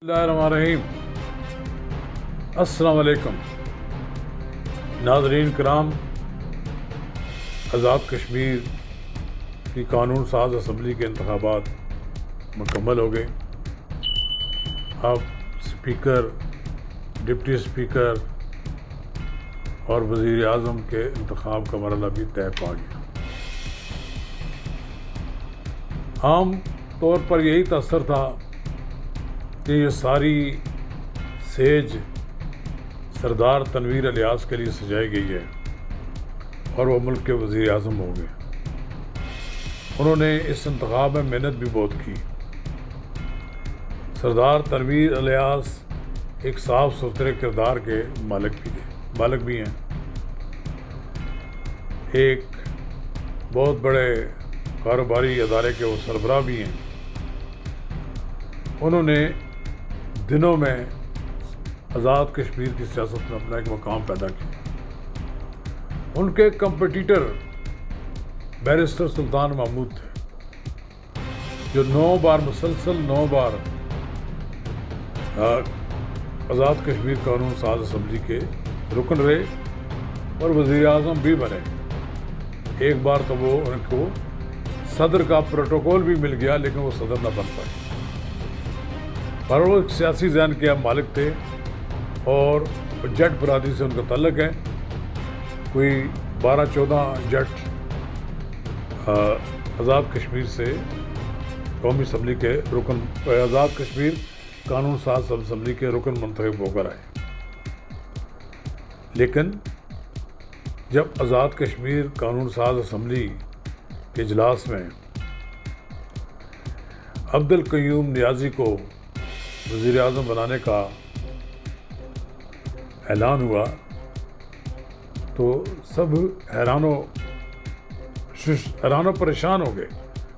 اللہ الرحمن الرحیم۔ السلام علیکم ناظرین کرام، آزاد کشمیر کی قانون ساز اسمبلی کے انتخابات مکمل ہو گئے۔ اب اسپیکر، ڈپٹی اسپیکر اور وزیر اعظم کے انتخاب کا مرحلہ بھی طے پا گیا۔ عام طور پر یہی تاثر تھا کہ یہ ساری سیج سردار تنویر الیاس کے لیے سجائی گئی ہے اور وہ ملک کے وزیر اعظم ہو گئے۔ انہوں نے اس انتخاب میں محنت بھی بہت کی۔ سردار تنویر الیاس ایک صاف ستھرے کردار کے مالک بھی ہیں، ایک بہت بڑے کاروباری ادارے کے وہ سربراہ بھی ہیں۔ انہوں نے دنوں میں آزاد کشمیر کی سیاست میں اپنا ایک مقام پیدا کیا۔ ان کے کمپٹیٹر بیرسٹر سلطان محمود تھے، جو 9 بار مسلسل 9 بار آزاد کشمیر قانون ساز اسمبلی کے رکن رہے اور وزیر اعظم بھی بنے۔ ایک بار تو وہ ان کو صدر کا پروٹوکول بھی مل گیا، لیکن وہ صدر نہ بن پائے۔ پر وہ ایک سیاسی ذہن کے مالک تھے اور جٹ برادری سے ان کا تعلق ہے۔ کوئی 12-14 جٹ آزاد کشمیر سے قومی اسمبلی کے رکن، آزاد کشمیر قانون ساز اسمبلی کے رکن منتخب ہو کر آئے۔ لیکن جب آزاد کشمیر قانون ساز اسمبلی کے اجلاس میں عبدالقیوم نیازی کو وزیر اعظم بنانے کا اعلان ہوا تو سب حیران و پریشان ہو گئے۔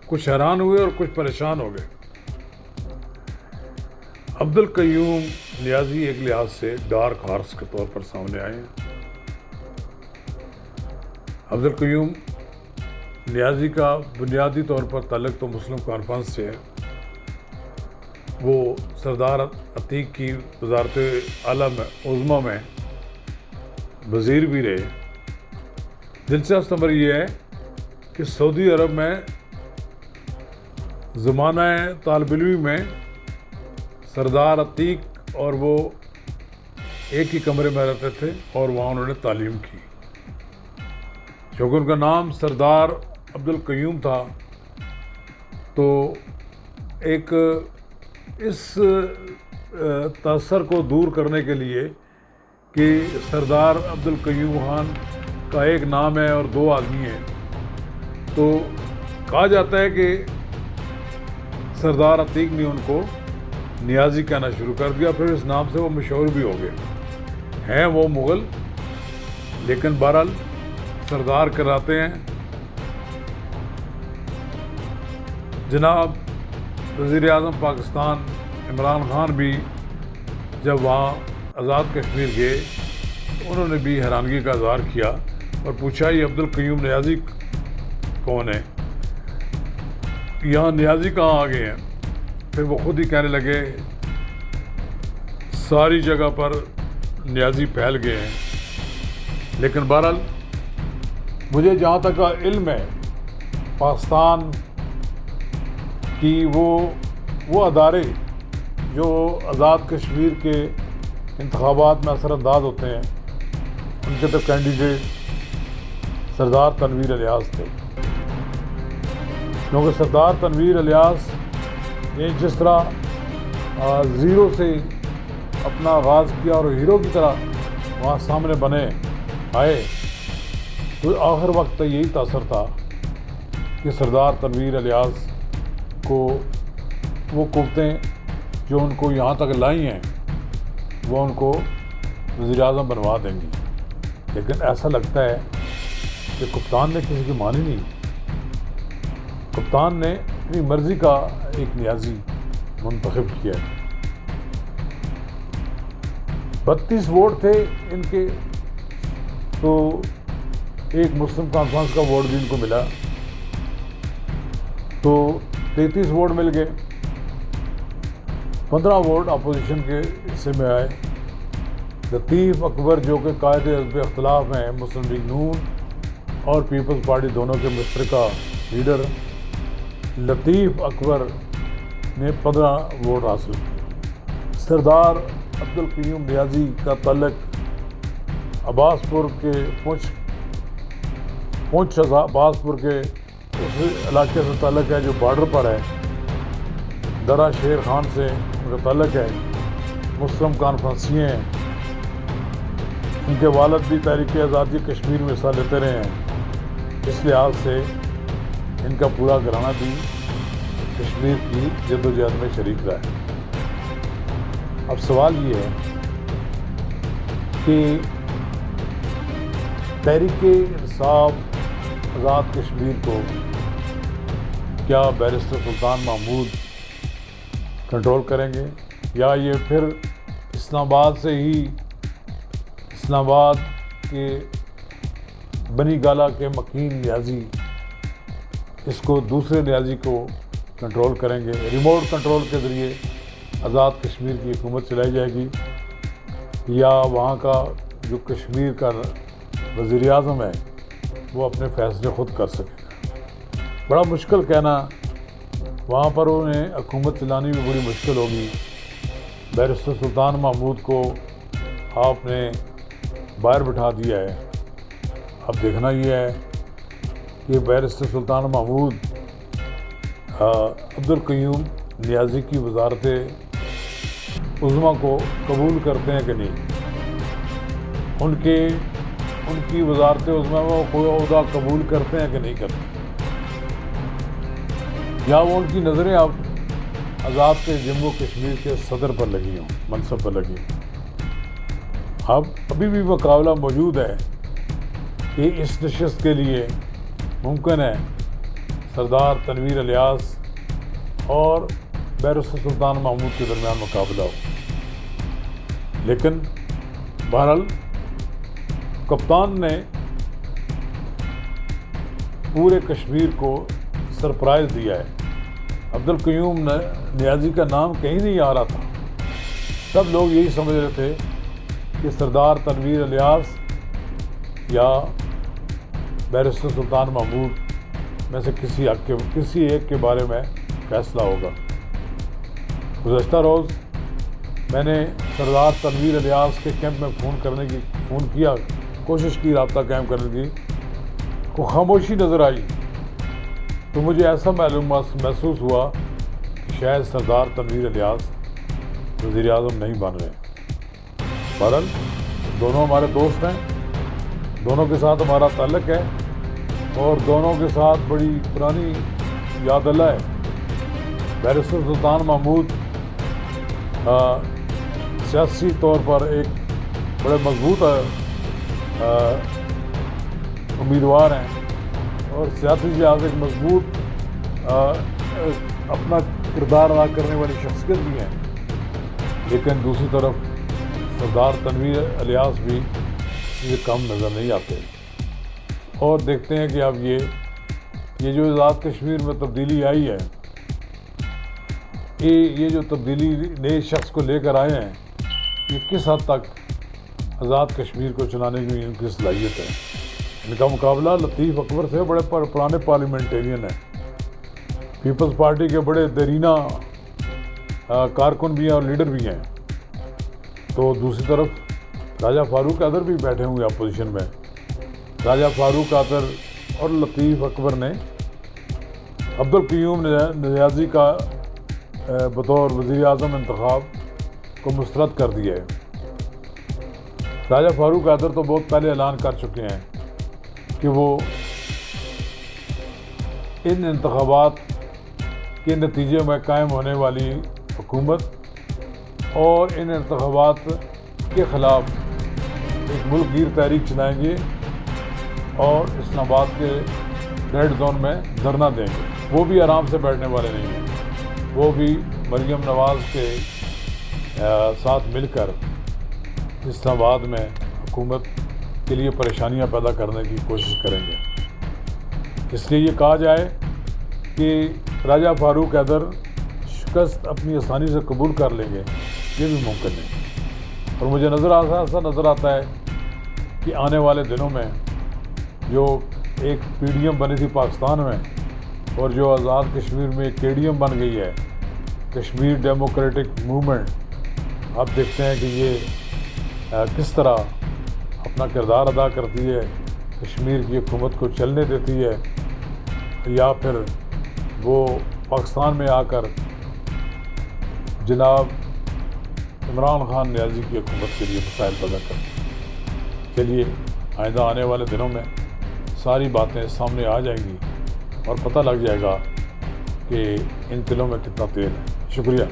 کچھ حیران ہوئے اور کچھ پریشان ہو گئے۔ عبدالقیوم نیازی ایک لحاظ سے ڈارک ہارس کے طور پر سامنے آئے ہیں۔ عبدالقیوم نیازی کا بنیادی طور پر تعلق تو مسلم کانفرنس سے ہے۔ وہ سردار عتیق کی وزارت اعلیٰ عظمیٰ میں وزیر بھی رہے۔ دلچسپ امر یہ ہے کہ سعودی عرب میں زمانہ طالب علمی میں سردار عتیق اور وہ ایک ہی کمرے میں رہتے تھے اور وہاں انہوں نے تعلیم کی۔ چونکہ ان کا نام سردار عبدالقیوم تھا تو ایک اس تاثر کو دور کرنے کے لیے کہ سردار عبدالقیوم خان کا ایک نام ہے اور 2 آدمی ہیں، تو کہا جاتا ہے کہ سردار عتیق نے ان کو نیازی کہنا شروع کر دیا، پھر اس نام سے وہ مشہور بھی ہو گئے ہیں۔ وہ مغل لیکن بہرحال سردار کراتے ہیں۔ جناب وزیر اعظم پاکستان عمران خان بھی جب وہاں آزاد کشمیر گئے، انہوں نے بھی حیرانگی کا اظہار کیا اور پوچھا یہ عبدالقیوم نیازی کون ہے، یہاں نیازی کہاں آ گئے ہیں؟ پھر وہ خود ہی کہنے لگے ساری جگہ پر نیازی پھیل گئے ہیں۔ لیکن بہرحال مجھے جہاں تک علم ہے، پاکستان کہ وہ ادارے جو آزاد کشمیر کے انتخابات میں اثر انداز ہوتے ہیں، ان کے تو کینڈیڈیٹ سردار تنویر الیاس تھے۔ کیونکہ سردار تنویر الیاس نے جس طرح زیرو سے اپنا آغاز کیا اور ہیرو کی طرح وہاں سامنے آئے، تو آخر وقت یہی تاثر تھا کہ سردار تنویر الیاس کو وہ قوتیں جو ان کو یہاں تک لائی ہیں وہ ان کو وزیر اعظم بنوا دیں گی۔ لیکن ایسا لگتا ہے کہ کپتان نے کسی کی مانی نہیں۔ کپتان نے اپنی مرضی کا ایک نیازی منتخب کیا ہے۔ 32 ووٹ تھے ان کے، تو ایک مسلم کانفرنس کا ووٹ بھی ان کو ملا، تو 33 ووٹ مل گئے۔ 15 ووٹ اپوزیشن کے حصے میں آئے۔ لطیف اکبر جو کہ قائد حزب اختلاف ہیں، مسلم لیگ نون اور پیپلز پارٹی دونوں کے مشترکہ لیڈر، لطیف اکبر نے 15 ووٹ حاصل کیے۔ سردار عبدالقیوم نیازی کا تعلق عباس پور کے پونچھ عباس پور کے اس علاقے سے تعلق ہے جو بارڈر پر ہے۔ درہ شیر خان سے ان کا تعلق ہے۔ مسلم کانفرنسی ہیں، ان کے والد بھی تحریک آزادی کشمیر میں حصہ لیتے رہے ہیں، اس لحاظ سے ان کا پورا گھرانہ بھی کشمیر کی جد و جہد میں شریک رہا ہے۔ اب سوال یہ ہے کہ تحریک انصاف آزاد کشمیر کو کیا بیرسٹر سلطان محمود کنٹرول کریں گے، یا یہ پھر اسلام آباد کے بنی گالہ کے مکین نیازی اس کو دوسرے نیازی کو کنٹرول کریں گے؟ ریموٹ کنٹرول کے ذریعے آزاد کشمیر کی حکومت چلائی جائے گی، یا وہاں کا جو کشمیر کا وزیر اعظم ہے وہ اپنے فیصلے خود کر سکے گا؟ بڑا مشکل کہنا، وہاں پر انہیں حکومت چلانی بھی بڑی مشکل ہوگی۔ بیرسٹر سلطان محمود کو آپ نے باہر بٹھا دیا ہے۔ اب دیکھنا یہ ہے کہ بیرسٹر سلطان محمود عبدالقیوم نیازی کی وزارت عظمیٰ کو قبول کرتے ہیں کہ نہیں، ان کی وزارت عظمیٰ میں کوئی عہدہ قبول کرتے ہیں کہ نہیں کرتے، یا وہ ان کی نظریں اب آزاد کے جموں کشمیر کے صدر پر لگی ہوں، منصب پر لگی ہوں۔ اب ابھی بھی مقابلہ موجود ہے کہ اس نشست کے لیے ممکن ہے سردار تنویر الیاس اور بیرسٹر سلطان محمود کے درمیان مقابلہ ہو، لیکن بہرحال کپتان نے پورے کشمیر کو سرپرائز دیا ہے۔ عبدالقیوم نیازی کا نام کہیں نہیں آ رہا تھا، سب لوگ یہی سمجھ رہے تھے کہ سردار تنویر الیاس یا بیرسٹر سلطان محمود میں سے کسی ایک کے بارے میں فیصلہ ہوگا۔ گزشتہ روز میں نے سردار تنویر الیاس کے کیمپ میں فون کیا، کوشش کی رابطہ قائم کرنے کی، کو خاموشی نظر آئی، تو مجھے ایسا محسوس ہوا کہ شاید سردار تنویر الیاس وزیر اعظم نہیں بن رہے۔ بہرحال دونوں ہمارے دوست ہیں، دونوں کے ساتھ ہمارا تعلق ہے اور دونوں کے ساتھ بڑی پرانی یاد اللہ ہے۔ بیرسٹر سلطان محمود سیاسی طور پر ایک بڑے مضبوط امیدوار ہیں اور سیاسی لحاظ سے ایک مضبوط اپنا کردار ادا کرنے والی شخصیت بھی ہیں، لیکن دوسری طرف سردار تنویر الیاس بھی یہ کم نظر نہیں آتے۔ اور دیکھتے ہیں کہ اب یہ جو آزاد کشمیر میں تبدیلی آئی ہے، یہ جو تبدیلی نئے شخص کو لے کر آئے ہیں، یہ کس حد تک آزاد کشمیر کو چلانے کی ان کی صلاحیت ہے۔ ان کا مقابلہ لطیف اکبر سے بڑے پرانے پارلیمنٹیرین ہیں، پیپلز پارٹی کے بڑے دیرینہ کارکن بھی ہیں اور لیڈر بھی ہیں۔ تو دوسری طرف راجہ فاروق قادر بھی بیٹھے ہوئے اپوزیشن میں۔ راجہ فاروق قادر اور لطیف اکبر نے عبدالقیوم نیازی کا بطور وزیر اعظم انتخاب کو مسترد کر دیا ہے۔ راجہ فاروق قادر تو بہت پہلے اعلان کر چکے ہیں کہ وہ ان انتخابات کے نتیجے میں قائم ہونے والی حکومت اور ان انتخابات کے خلاف ایک ملک گیر تحریک چلائیں گے اور اسلام آباد کے ریڈ زون میں دھرنا دیں گے۔ وہ بھی آرام سے بیٹھنے والے نہیں ہیں، وہ بھی مریم نواز کے ساتھ مل کر اسلام آباد میں حکومت کے لیے پریشانیاں پیدا کرنے کی کوشش کریں گے۔ اس لیے یہ کہا جائے کہ راجہ فاروق قادر شکست اپنی آسانی سے قبول کر لیں گے، یہ بھی ممکن نہیں۔ اور مجھے ایسا نظر آتا ہے کہ آنے والے دنوں میں جو ایک پی ڈی ایم بنی تھی پاکستان میں اور جو آزاد کشمیر میں ایک کے ڈی ایم بن گئی ہے، کشمیر ڈیموکریٹک موومنٹ، آپ دیکھتے ہیں کہ یہ کس طرح اپنا کردار ادا کرتی ہے، کشمیر کی حکومت کو چلنے دیتی ہے، یا پھر وہ پاکستان میں آ کر جناب عمران خان نیازی کی حکومت کے لیے مسائل پیدا کرتی ہے۔ چلیے آئندہ آنے والے دنوں میں ساری باتیں سامنے آ جائیں گی اور پتہ لگ جائے گا کہ ان دلوں میں کتنا تیل ہے۔ شکریہ۔